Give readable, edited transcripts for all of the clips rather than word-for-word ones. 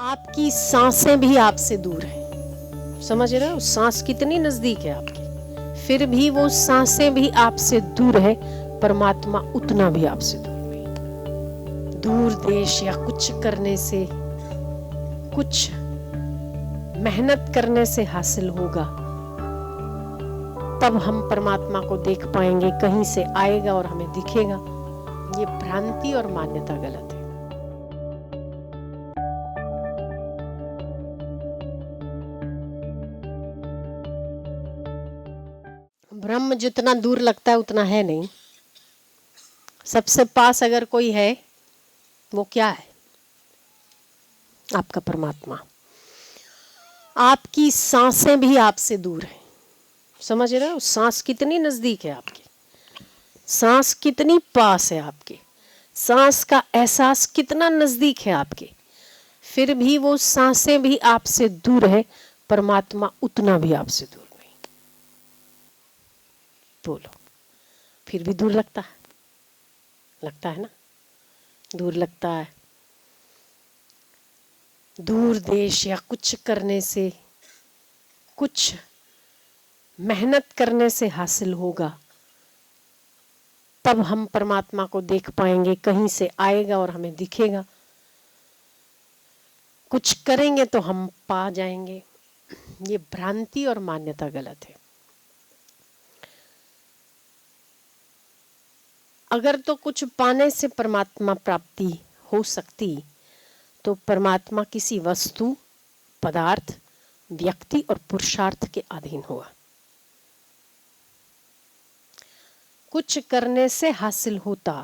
आपकी सांसें भी आपसे दूर हैं। समझ रहे हो, सांस कितनी नजदीक है आपकी, फिर भी वो सांसें भी आपसे दूर है। परमात्मा उतना भी आपसे दूर नहीं। दूर देश या कुछ करने से, कुछ मेहनत करने से हासिल होगा, तब हम परमात्मा को देख पाएंगे। कहीं से आएगा और हमें दिखेगा। ये भ्रांति और मान्यता गलत है। ब्रह्म जितना दूर लगता है उतना है नहीं। सबसे पास अगर कोई है, वो क्या है? आपका परमात्मा। आपकी सांसें भी आपसे दूर हैं। समझ रहे हो, सांस कितनी नजदीक है आपकी, सांस कितनी पास है आपके, सांस का एहसास कितना नजदीक है आपके, फिर भी वो सांसें भी आपसे दूर है। परमात्मा उतना भी आपसे दूर नहीं। बोलो, फिर भी दूर लगता है? लगता है ना, दूर लगता है। दूर देश या कुछ करने से, कुछ मेहनत करने से हासिल होगा, तब हम परमात्मा को देख पाएंगे। कहीं से आएगा और हमें दिखेगा। कुछ करेंगे तो हम पा जाएंगे। ये भ्रांति और मान्यता गलत है। अगर तो कुछ पाने से परमात्मा प्राप्ति हो सकती, तो परमात्मा किसी वस्तु, पदार्थ, व्यक्ति और पुरुषार्थ के अधीन हुआ। कुछ करने से हासिल होता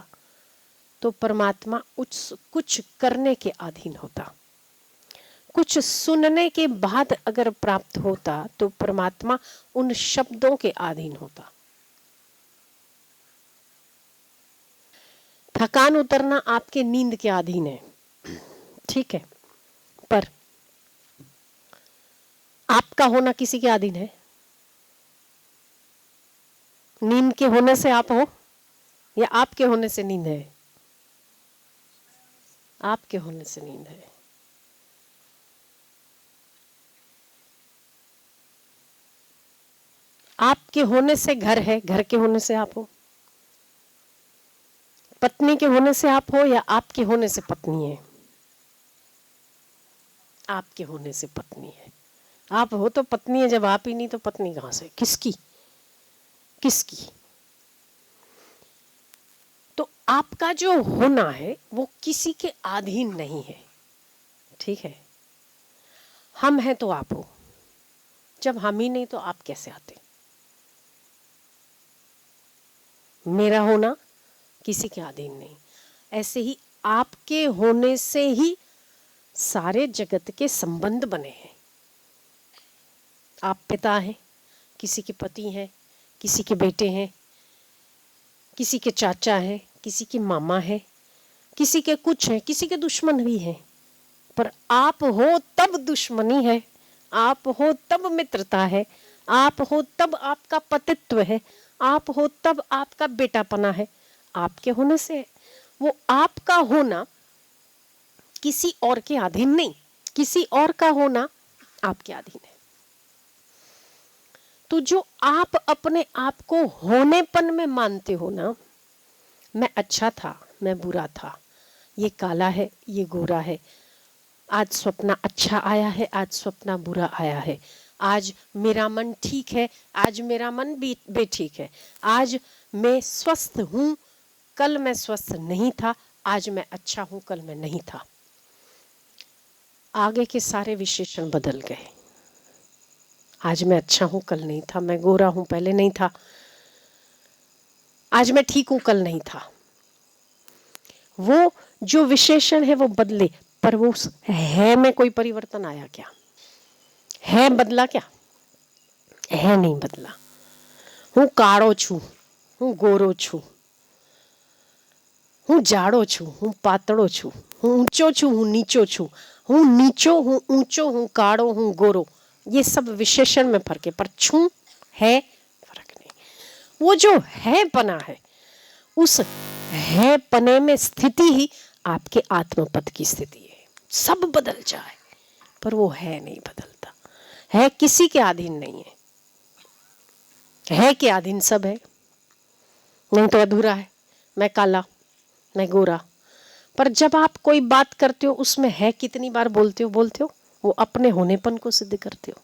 तो परमात्मा कुछ करने के अधीन होता। कुछ सुनने के बाद अगर प्राप्त होता तो परमात्मा उन शब्दों के अधीन होता। थकान उतरना आपके नींद के अधीन है, ठीक है, पर आपका होना किसी के अधीन है? नींद के होने से आप हो, या आपके होने से नींद है? आपके होने से नींद है। आपके होने से घर है, घर के होने से आप हो। पत्नी के होने से आप हो, या आपके होने से पत्नी है? आपके होने से पत्नी है। आप हो तो पत्नी है, जब आप ही नहीं तो पत्नी कहां से? किसकी? किसकी? तो आपका जो होना है वो किसी के अधीन नहीं है, ठीक है। हम हैं तो आप हो, जब हम ही नहीं तो आप कैसे आते? मेरा होना किसी के अधीन नहीं। ऐसे ही आपके होने से ही सारे जगत के संबंध बने हैं। आप पिता हैं, किसी के पति हैं, किसी के बेटे हैं, किसी के चाचा हैं, किसी के मामा हैं, किसी के कुछ हैं, किसी के दुश्मन भी हैं। पर आप हो तब दुश्मनी है, आप हो तब मित्रता है, आप हो तब आपका पतित्व है, आप हो तब आपका बेटापना है। आपके होने से वो आपका होना किसी और के अधीन नहीं, किसी और का होना आपके अधीन है। तो जो आप अपने आप को होनेपन में मानते हो ना, मैं अच्छा था, मैं बुरा था, ये काला है, ये गोरा है, आज सपना अच्छा आया है, आज सपना बुरा आया है, आज मेरा मन ठीक है, आज मेरा मन भी बेठीक है, आज मैं स्वस्थ हूं, कल मैं स्वस्थ नहीं था, आज मैं अच्छा हूं, कल मैं नहीं था। आगे के सारे विशेषण बदल गए। आज मैं अच्छा हूं, कल नहीं था, मैं गोरा हूं, पहले नहीं था, आज मैं ठीक हूं, कल नहीं था। वो जो विशेषण है वो बदले, पर वो है में कोई परिवर्तन आया क्या? है बदला क्या? है नहीं बदला। हूँ काड़ो छू, हूँ गोरो छू, हूँ जाड़ो छू, हूँ पातड़ो छू, हूँ ऊंचो छू, हूँ नीचो छू, हूँ नीचो, हूँ ऊंचो, हूँ काड़ो, हूँ गोरो। ये सब विशेषण में फर्क है, पर छू है फर्क नहीं। वो जो है पना है, उस है पने में स्थिति ही आपके आत्मपद की स्थिति है। सब बदल जाए, पर वो है नहीं बदलता, है किसी के अधीन नहीं है के अधीन सब है, नहीं तो अधूरा है। मैं काला, मैं गोरा, पर जब आप कोई बात करते हो उसमें है कितनी बार बोलते हो, वो अपने होनेपन को सिद्ध करते हो।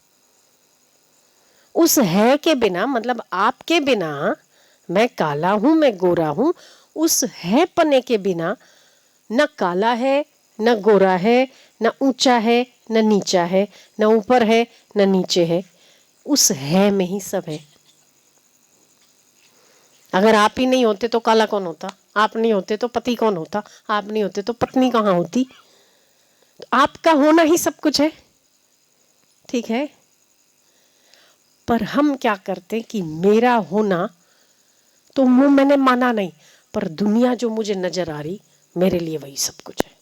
उस है के बिना, मतलब आपके बिना, मैं काला हूं, मैं गोरा हूं, उस है पने के बिना न काला है, न गोरा है, न ऊंचा है, न नीचा है, न ऊपर है, न नीचे है, उस है में ही सब है। अगर आप ही नहीं होते तो काला कौन होता, आप नहीं होते तो पति कौन होता, आप नहीं होते तो पत्नी कहाँ होती। तो आपका होना ही सब कुछ है, ठीक है। पर हम क्या करते कि मेरा होना तो वो मैंने माना नहीं, पर दुनिया जो मुझे नजर आ रही मेरे लिए वही सब कुछ है।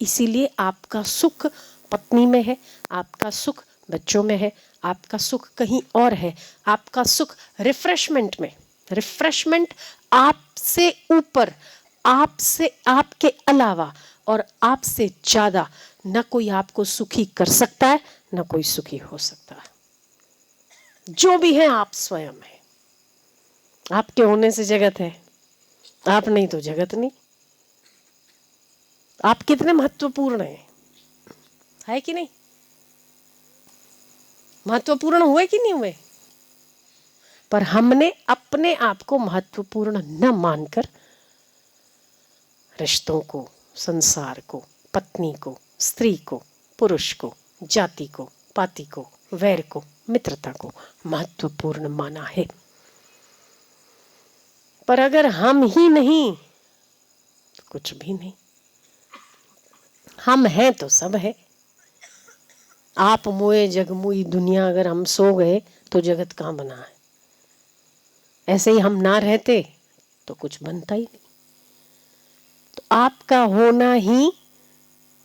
इसीलिए आपका सुख पत्नी में है, आपका सुख बच्चों में है, आपका सुख कहीं और है, आपका सुख रिफ्रेशमेंट में। रिफ्रेशमेंट आपसे ऊपर, आपसे, आपके अलावा और आपसे ज्यादा न कोई आपको सुखी कर सकता है, न कोई सुखी हो सकता है। जो भी है आप स्वयं है। आपके होने से जगत है, आप नहीं तो जगत नहीं। आप कितने महत्वपूर्ण है कि नहीं? महत्वपूर्ण हुए कि नहीं हुए? पर हमने अपने आप को महत्वपूर्ण न मानकर रिश्तों को, संसार को, पत्नी को, स्त्री को, पुरुष को, जाति को, पाति को, वैर को, मित्रता को महत्वपूर्ण माना है। पर अगर हम ही नहीं तो कुछ भी नहीं। हम हैं तो सब है। आप मोए जग मुई दुनिया, अगर हम सो गए तो जगत कहाँ बना है। ऐसे ही हम ना रहते तो कुछ बनता ही नहीं। तो आपका होना ही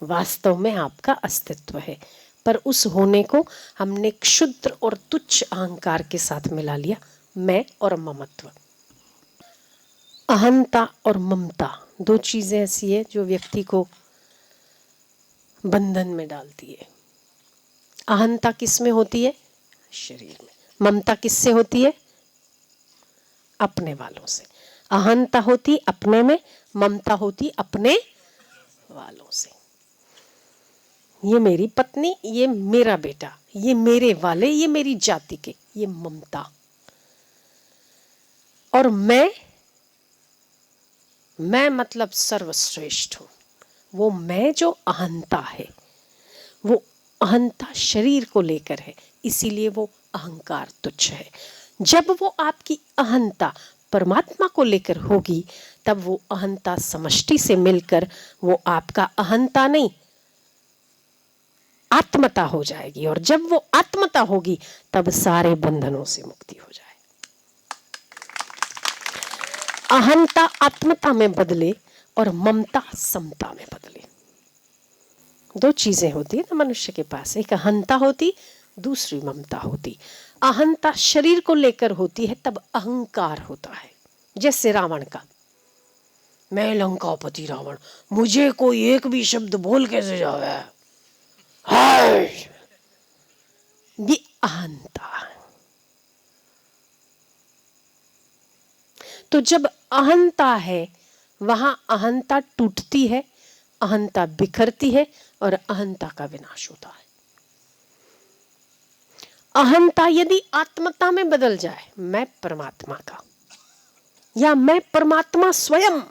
वास्तव में आपका अस्तित्व है, पर उस होने को हमने क्षुद्र और तुच्छ अहंकार के साथ मिला लिया, मैं और ममत्व। अहंता और ममता दो चीजें ऐसी है जो व्यक्ति को बंधन में डालती है। अहंता किस में होती है? शरीर में। ममता किससे होती है? अपने वालों से। अहंता होती अपने में, ममता होती अपने वालों से। ये मेरी पत्नी, ये मेरा बेटा, ये मेरे वाले, ये मेरी जाति के, ये ममता। और मैं मतलब सर्वश्रेष्ठ हूं। वो मैं जो अहंता है, वो अहंता शरीर को लेकर है, इसीलिए वो अहंकार तुच्छ है। जब वो आपकी अहंता परमात्मा को लेकर होगी, तब वो अहंता समष्टि से मिलकर वो आपका अहंता नहीं, आत्मता हो जाएगी। और जब वो आत्मता होगी तब सारे बंधनों से मुक्ति हो जाए। अहंता आत्मता में बदले और ममता समता में बदले। दो चीजें होती है ना मनुष्य के पास, एक अहंता होती, दूसरी ममता होती। अहंता शरीर को लेकर होती है तब अहंकार होता है। जैसे रावण का, मैं लंकापति रावण, मुझे कोई एक भी शब्द बोल कैसे जावे, ये अहंता। तो जब अहंता है वहां अहंता टूटती है, अहंता बिखरती है और अहंता का विनाश होता है। अहंता यदि आत्मता में बदल जाए, मैं परमात्मा का, या मैं परमात्मा स्वयं,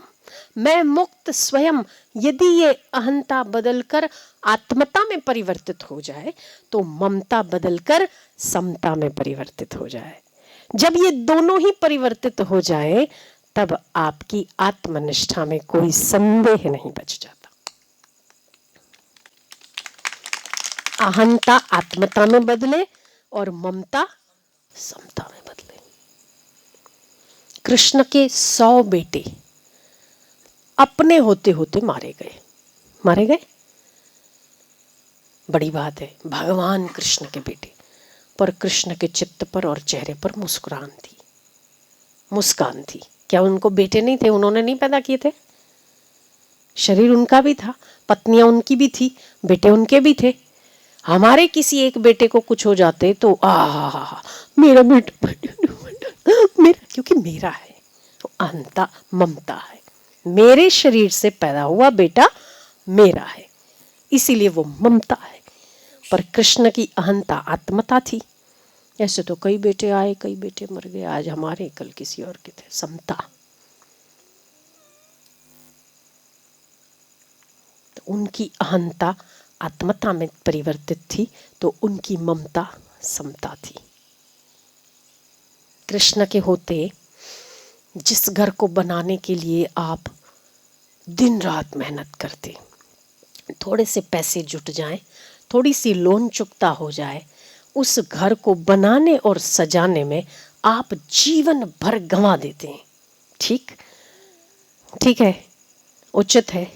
मैं मुक्त स्वयं, यदि ये अहंता बदलकर आत्मता में परिवर्तित हो जाए तो ममता बदलकर समता में परिवर्तित हो जाए। जब ये दोनों ही परिवर्तित हो जाए तब आपकी आत्मनिष्ठा में कोई संदेह नहीं बच जाता। अहंता आत्मता में बदले और ममता समता में बदले। कृष्ण के 100 बेटे अपने होते होते मारे गए। बड़ी बात है, भगवान कृष्ण के बेटे, पर कृष्ण के चित्त पर और चेहरे पर मुस्कान थी। क्या उनको बेटे नहीं थे? उन्होंने नहीं पैदा किए थे? शरीर उनका भी था, पत्नियां उनकी भी थी, बेटे उनके भी थे, हमारे किसी एक बेटे को कुछ हो जाते तो मेरा बेटा मेरा, क्योंकि मेरा है तो अहंता ममता है, मेरे शरीर से पैदा हुआ बेटा मेरा है, इसीलिए वो ममता है। पर कृष्ण की अहंता आत्मता थी। ऐसे तो कई बेटे आए, कई बेटे मर गए, आज हमारे कल किसी और के थे। समता, तो उनकी अहंता आत्मता में परिवर्तित थी, तो उनकी ममता समता थी। कृष्ण के होते जिस घर को बनाने के लिए आप दिन रात मेहनत करते, थोड़े से पैसे जुट जाएं, थोड़ी सी लोन चुकता हो जाए, उस घर को बनाने और सजाने में आप जीवन भर गंवा देते हैं। ठीक ठीक है, उचित है,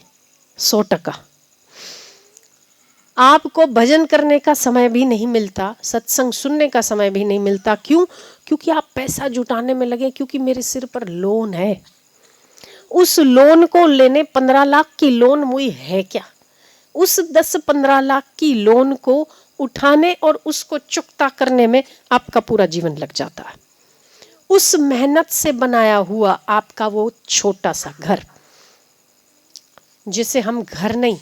100%। आपको भजन करने का समय भी नहीं मिलता, सत्संग सुनने का समय भी नहीं मिलता। क्यों? क्योंकि आप पैसा जुटाने में लगे, क्योंकि मेरे सिर पर लोन है। उस लोन को लेने 15 लाख की लोन मुई है क्या, उस 10-15 लाख की लोन को उठाने और उसको चुकता करने में आपका पूरा जीवन लग जाता है। उस मेहनत से बनाया हुआ आपका वो छोटा सा घर, जिसे हम घर नहीं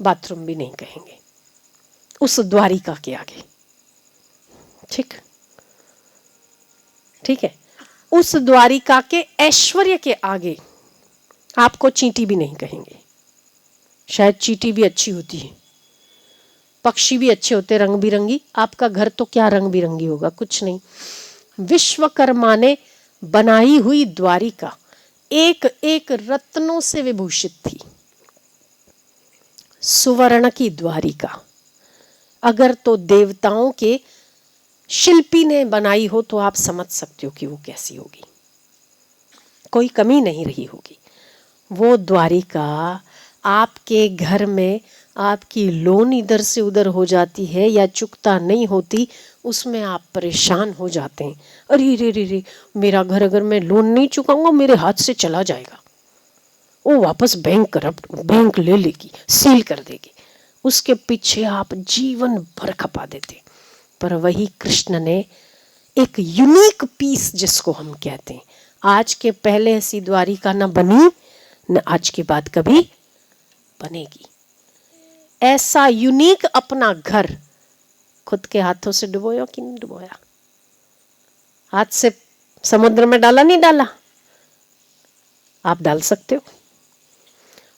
बाथरूम भी नहीं कहेंगे, उस द्वारिका के आगे, ठीक ठीक है, उस द्वारिका के ऐश्वर्य के आगे आपको चींटी भी नहीं कहेंगे। शायद चींटी भी अच्छी होती है, पक्षी भी अच्छे होते रंग बिरंगी, आपका घर तो क्या रंग बिरंगी होगा, कुछ नहीं। विश्वकर्मा ने बनाई हुई द्वारिका एक एक रत्नों से विभूषित थी, सुवर्ण की द्वारिका। अगर तो देवताओं के शिल्पी ने बनाई हो तो आप समझ सकते हो कि वो कैसी होगी, कोई कमी नहीं रही होगी। वो द्वारिका आपके घर में आपकी लोन इधर से उधर हो जाती है या चुकता नहीं होती, उसमें आप परेशान हो जाते हैं। अरे रे रे रे, मेरा घर अगर मैं लोन नहीं चुकाऊंगा मेरे हाथ से चला जाएगा, वो वापस बैंक ले लेगी, सील कर देगी। उसके पीछे आप जीवन भर खपा देते। पर वही कृष्ण ने एक यूनिक पीस, जिसको हम कहते हैं, आज के पहले ऐसी द्वारिका न बनी, न आज के बाद कभी बनेगी। ऐसा यूनिक अपना घर खुद के हाथों से डुबोया कि नहीं डुबोया? हाथ से समुद्र में डाला, नहीं डाला? आप डाल सकते हो।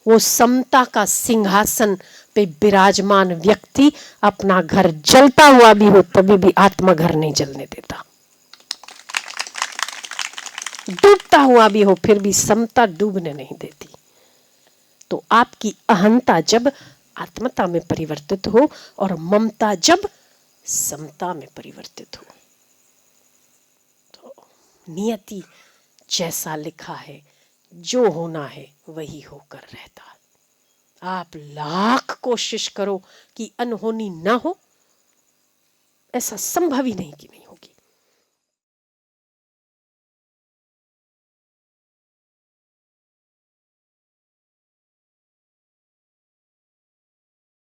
वो समता का सिंहासन पे विराजमान व्यक्ति अपना घर जलता हुआ भी हो तभी भी आत्मा घर नहीं जलने देता, डूबता हुआ भी हो फिर भी समता डूबने नहीं देती। तो आपकी अहंता जब आत्मता में परिवर्तित हो और ममता जब समता में परिवर्तित हो, तो नियति जैसा लिखा है, जो होना है वही होकर रहता है। आप लाख कोशिश करो कि अनहोनी ना हो, ऐसा संभव ही नहीं कि नहीं